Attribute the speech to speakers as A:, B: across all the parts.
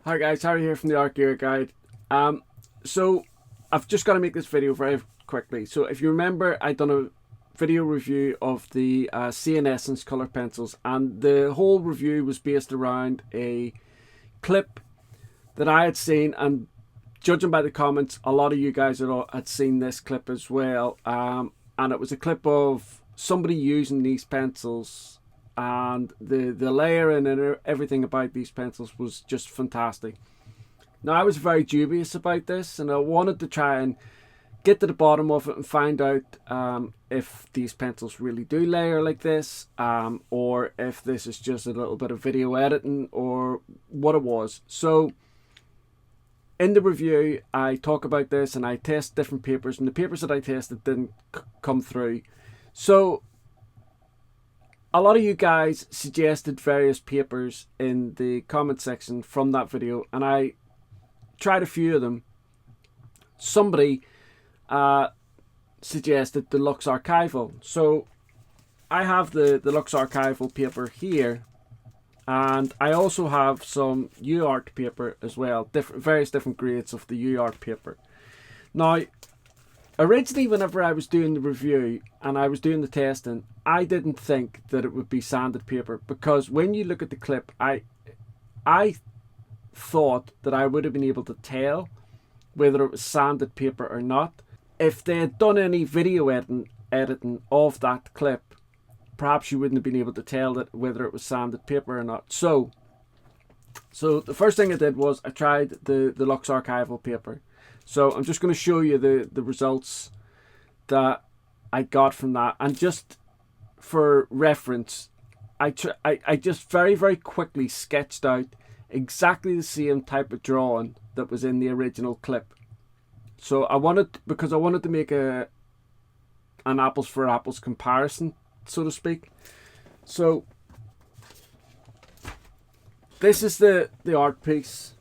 A: Hi guys, Harry here from the Art Gear Guide. So I've just got to make this video very quickly. So if you remember, I done a video review of the C&S Essence color pencils, and the whole review was based around a clip that I had seen, and judging by the comments, a lot of you guys had seen this clip as well. And it was a clip of somebody using these pencils, and the layering and everything about these pencils was just fantastic. Now, I was very dubious about this, and I wanted to try and get to the bottom of it and find out if these pencils really do layer like this, or if this is just a little bit of video editing or what it was. So in the review, I talk about this and I test different papers, and the papers that I tested didn't come through. So a lot of you guys suggested various papers in the comment section from that video, and I tried a few of them. Somebody suggested the Lux Archival. So I have the Lux Archival paper here, and I also have some UART paper as well, various different grades of the UART paper. Now, originally, whenever I was doing the review and I was doing the testing, I didn't think that it would be sanded paper, because when you look at the clip, I thought that I would have been able to tell whether it was sanded paper or not. If they had done any video editing of that clip, perhaps you wouldn't have been able to tell that whether it was sanded paper or not. So the first thing I did was I tried the Lux Archival paper. So I'm just going to show you the results that I got from that, and just for reference, I just very quickly sketched out exactly the same type of drawing that was in the original clip. So I wanted to make an apples for apples comparison, so to speak. So this is the art piece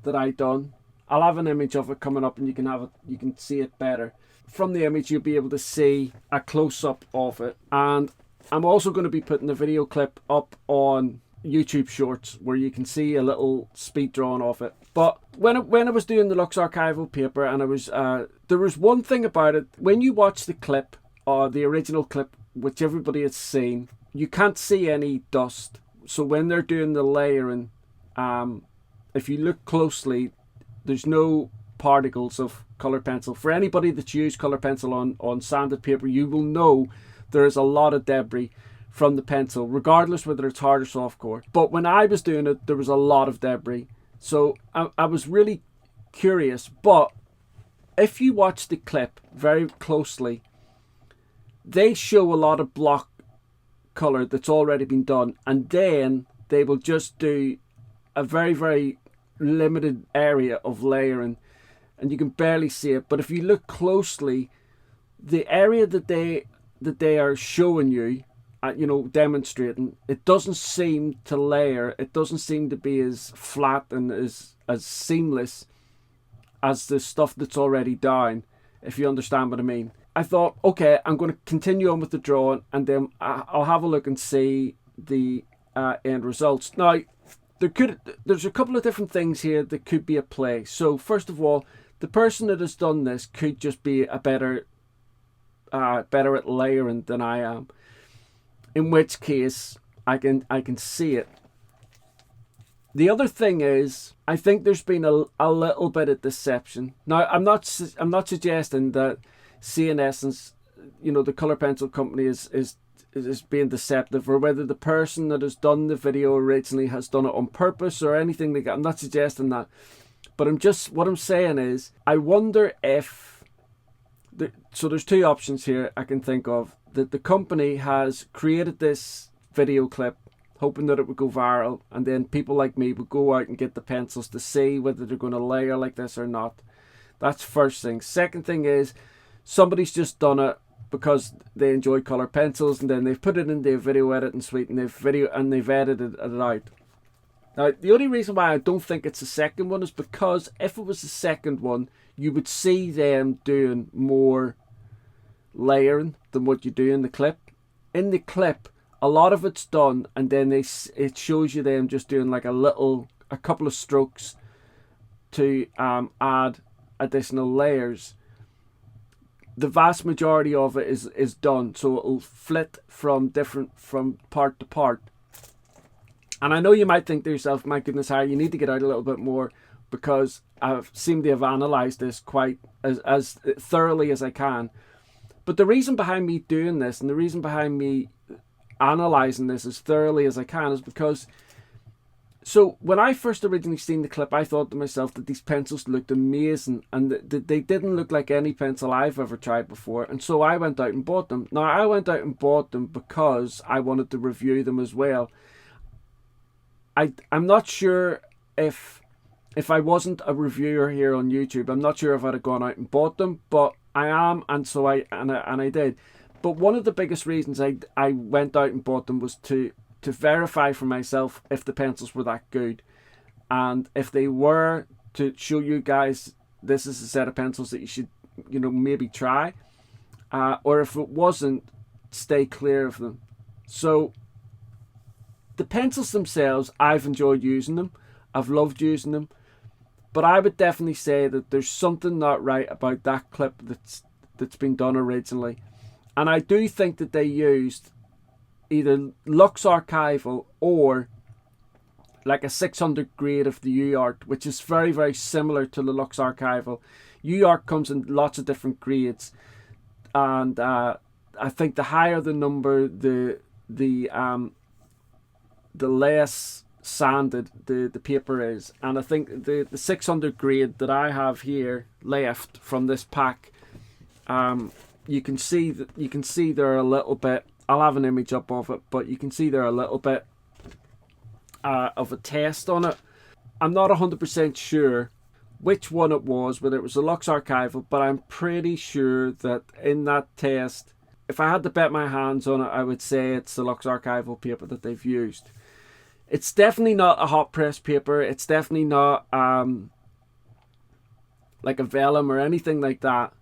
A: that I done. I'll have an image of it coming up, and you can see it better. From the image, you'll be able to see a close-up of it. And I'm also going to be putting a video clip up on YouTube Shorts where you can see a little speed drawing of it. But when I was doing the Lux Archival paper, and there was one thing about it. When you watch the clip, or the original clip, which everybody has seen, you can't see any dust. So when they're doing the layering, if you look closely, there's no particles of colour pencil. For anybody that's used colour pencil on sanded paper, you will know there is a lot of debris from the pencil, regardless whether it's hard or soft core. But when I was doing it, there was a lot of debris. So I was really curious. But if you watch the clip very closely, they show a lot of block colour that's already been done, and then they will just do a very limited area of layering, and you can barely see it. But if you look closely, the area that they are showing you, demonstrating, it doesn't seem to layer. It doesn't seem to be as flat and as seamless as the stuff that's already down, if you understand what I mean. I thought, okay, I'm going to continue on with the drawing, and then I'll have a look and see the end results. Now, there's a couple of different things here that could be at play. So first of all, the person that has done this could just be a better at layering than I am, in which case I can see it. The other thing is, I think there's been a little bit of deception. Now, I'm not suggesting that C&S Essence, the color pencil company is being deceptive, or whether the person that has done the video originally has done it on purpose or anything like that. I'm not suggesting that, but what I'm saying is, I wonder if so there's two options here I can think of. That the company has created this video clip hoping that it would go viral, and then people like me would go out and get the pencils to see whether they're going to layer like this or not. That's first thing. Second thing is, somebody's just done it because they enjoy colour pencils, and then they've put it in their video editing suite, and they've edited it out. Now, the only reason why I don't think it's the second one is because if it was the second one, you would see them doing more layering than what you do in the clip. In the clip, a lot of it's done, and then it shows you them just doing like a couple of strokes to add additional layers, the vast majority of it is done, so it'll flit from part to part. And I know you might think to yourself, my goodness, Harry, you need to get out a little bit more, because I've seemed to have analysed this quite as thoroughly as I can. But the reason behind me doing this, and the reason behind me analysing this as thoroughly as I can, is because, so when I first originally seen the clip, I thought to myself that these pencils looked amazing, and that they didn't look like any pencil I've ever tried before, and so I went out and bought them. Now, I went out and bought them because I wanted to review them as well. I'm not sure if I wasn't a reviewer here on YouTube, I'm not sure if I'd have gone out and bought them, but I am, and so I did. But one of the biggest reasons I went out and bought them was to verify for myself if the pencils were that good, and if they were, to show you guys this is a set of pencils that you should, you know, maybe try, or if it wasn't, stay clear of them. So the pencils themselves, I've enjoyed using them, I've loved using them, but I would definitely say that there's something not right about that clip that's been done originally. And I do think that they used either Lux Archival or like a 600 grade of the UART, which is very, very similar to the Lux Archival. UART comes in lots of different grades, and I think the higher the number, the less sanded the paper is. And I think the 600 grade that I have here left from this pack, you can see they're a little bit, I'll have an image up of it, but you can see they're a little bit of a test on it. I'm not 100% sure which one it was, whether it was the Lux Archival, but I'm pretty sure that in that test, if I had to bet my hands on it, I would say it's the Lux Archival paper that they've used. It's definitely not a hot press paper. It's definitely not like a vellum or anything like that.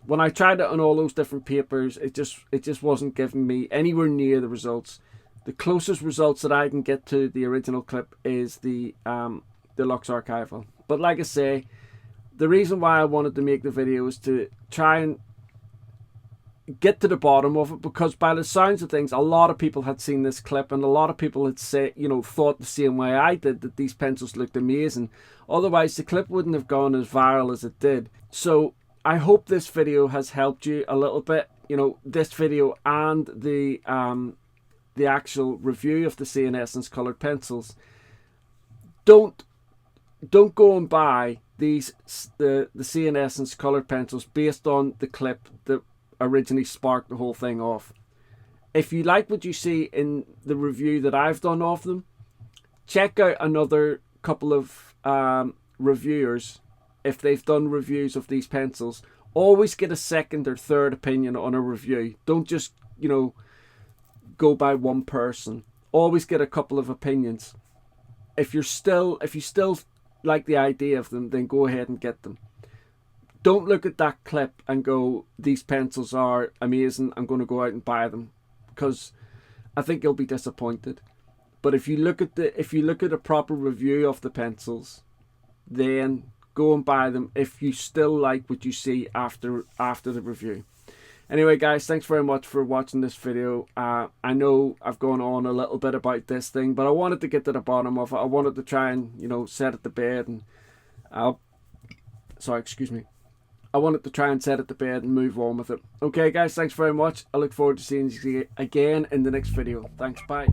A: When I tried it on all those different papers, it just wasn't giving me anywhere near the results. The closest results that I can get to the original clip is the Lux Archival. But like I say, the reason why I wanted to make the video is to try and get to the bottom of it, because by the sounds of things, a lot of people had seen this clip, and a lot of people had thought the same way I did, that these pencils looked amazing. Otherwise, the clip wouldn't have gone as viral as it did. So I hope this video has helped you a little bit. You know, this video and the actual review of the C&S Essence colored pencils. Don't go and buy the C&S Essence colored pencils based on the clip that originally sparked the whole thing off. If you like what you see in the review that I've done of them, check out another couple of reviewers if they've done reviews of these pencils. Always get a second or third opinion on a review. Don't just, you know, go by one person. Always get a couple of opinions. If you still like the idea of them, then go ahead and get them. Don't look at that clip and go, these pencils are amazing, I'm going to go out and buy them, because I think you'll be disappointed. But if you look at a proper review of the pencils, then go and buy them if you still like what you see after the review. Anyway, guys, thanks very much for watching this video. I know I've gone on a little bit about this thing, but I wanted to get to the bottom of it. I wanted to try and, you know, set it to bed, and I wanted to try and set it to bed and move on with it. Okay, guys, thanks very much. I look forward to seeing you again in the next video. Thanks, bye.